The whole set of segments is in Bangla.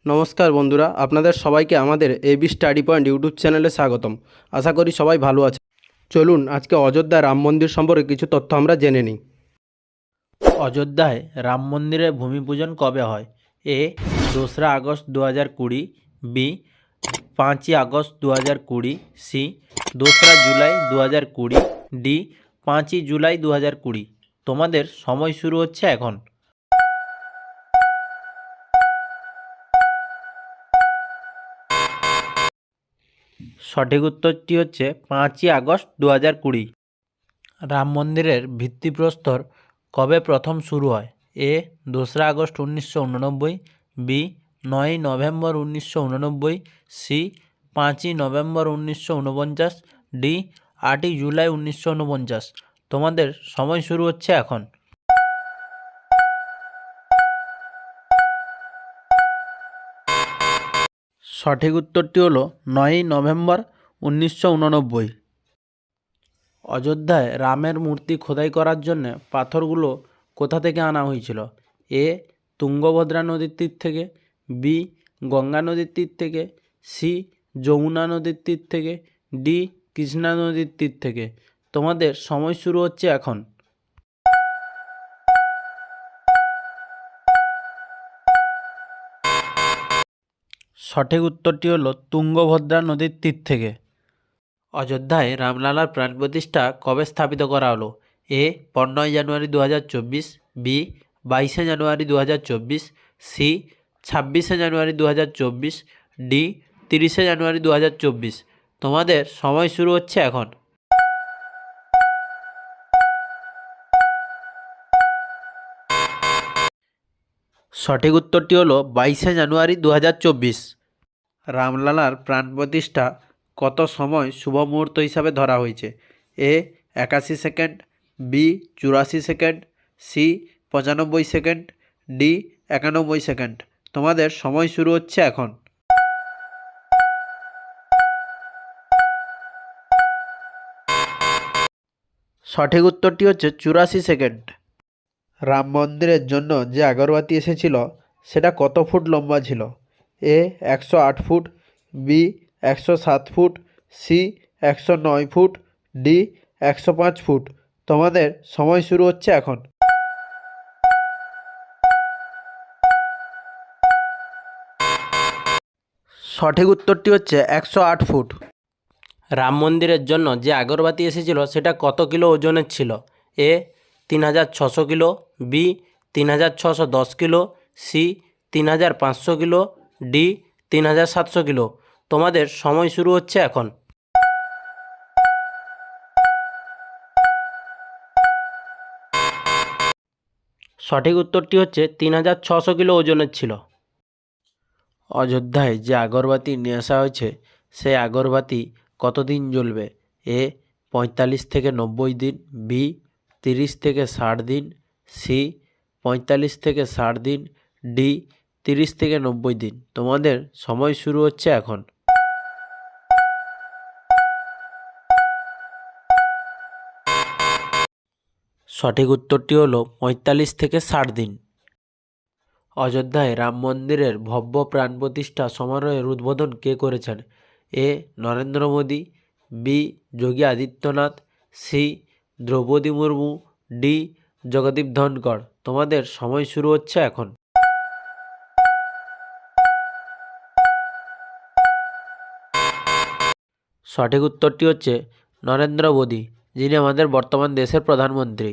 নমস্কার বন্ধুরা, আপনাদের সবাইকে আমাদের এবি স্টাডি পয়েন্ট ইউটিউব চ্যানেলে স্বাগতম। আশা করি সবাই ভালো আছে। চলুন আজকে অযোধ্যা রাম মন্দির সম্পর্কে কিছু তথ্য আমরা জেনে নিই। অযোধ্যায় রাম মন্দিরের ভূমি পূজন কবে হয়? এ 2রা আগস্ট 2020, বি 5ই আগস্ট 2020, সি 2রা জুলাই 2020, ডি 5ই জুলাই 2020। তোমাদের সময় শুরু হচ্ছে এখন। সঠিক উত্তরটি হচ্ছে 5ই আগস্ট 2020। রাম মন্দিরের ভিত্তিপ্রস্তর কবে প্রথম শুরু হয়? এ 2রা আগস্ট 1989, বি 9ই নভেম্বর 1989, সি 5ই নভেম্বর 1949, ডি 8ই জুলাই 1949। তোমাদের সময় শুরু হচ্ছে এখন। সঠিক উত্তরটি হলো 9ই নভেম্বর 1989। অযোধ্যায় রামের মূর্তি খোদাই করার জন্য পাথরগুলো কোথা থেকে আনা হয়েছিল? এ তুঙ্গভদ্রা নদীর তীর থেকে, বি গঙ্গা নদীর তীর থেকে, সি যমুনা নদীর তীর থেকে, ডি কৃষ্ণা নদীর তীর থেকে। তোমাদের সময় শুরু হচ্ছে এখন। সঠিক উত্তরটি হলো তুঙ্গভদ্রা নদীর তীর থেকে। অযোধ্যায় রামলালার প্রাণ প্রতিষ্ঠা কবে স্থাপিত করা হলো? এ 15ই জানুয়ারি 2024, বি 22শে জানুয়ারি 2024, সি 26শে জানুয়ারি 2024, ডি 30শে জানুয়ারি 2024। তোমাদের সময় শুরু হচ্ছে এখন। সঠিক উত্তরটি হলো 22শে জানুয়ারি 2024। রামলালার প্রাণ প্রতিষ্ঠা কত সময় শুভ মুহূর্ত হিসাবে ধরা হয়েছে? A 81 second, B 84 second, C 95 second, D 91 second. তোমাদের সময় শুরু হচ্ছে এখন। সঠিক উত্তরটি হচ্ছে 84 সেকেন্ড। রাম মন্দিরের জন্য যে আগরবাতি এসেছিল সেটা কত ফুট লম্বা ছিল? A 108 foot, B 107 foot, C 109 foot, D 105 foot. তোমাদের সময় শুরু হচ্ছে এখন। সঠিক উত্তরটি হচ্ছে 108 ফুট। রাম মন্দিরের জন্য যে আগরবাতি এসেছিল সেটা কত কিলো ওজনের ছিল? A 3600 kilo, B 3610 kilo, C 3500 kilo, D 3700 kilo. তোমাদের সময় শুরু হচ্ছে এখন। সঠিক উত্তরটি হচ্ছে 3600 কিলো ওজনের ছিল। অযোধ্যায় যে আগরবাতি নিয়ে আসা হয়েছে সেই আগরবাতি কতদিন জ্বলবে? এ 45 থেকে 90 দিন, বি 30 থেকে 60 দিন, সি 45 থেকে 60 দিন, ডি 30 থেকে 90 দিন। তোমাদের সময় শুরু হচ্ছে এখন। সঠিক উত্তরটি হলো 45 থেকে 60 দিন। অযোধ্যায় রাম মন্দিরের ভব্য প্রাণ প্রতিষ্ঠা সমারোহের উদ্বোধন কে করেছেন? এ Narendra Modi, B Yogi Adityanath, C Draupadi Murmu, D Jagdeep Dhankhar. তোমাদের সময় শুরু হচ্ছে এখন। সঠিক উত্তরটি হচ্ছে নরেন্দ্র মোদী, যিনি আমাদের বর্তমান দেশের প্রধানমন্ত্রী।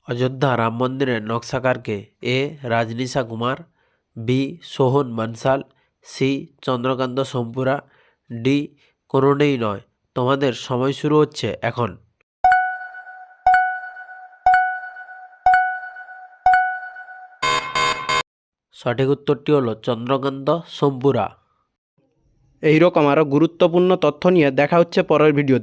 অযোধ্যা রাম মন্দিরের নকশাকারকে? A Rajnisha Kumar, B Sohan Bansal, C Chandrakant Sompura, D কোনোটাই নয়। তোমাদের সময় শুরু হচ্ছে এখন। সঠিক উত্তরটি হলো চন্দ্রকান্ত সোমপুরা। এই রকম আরও গুরুত্বপূর্ণ তথ্য নিয়ে দেখা হচ্ছে পরের ভিডিওতে।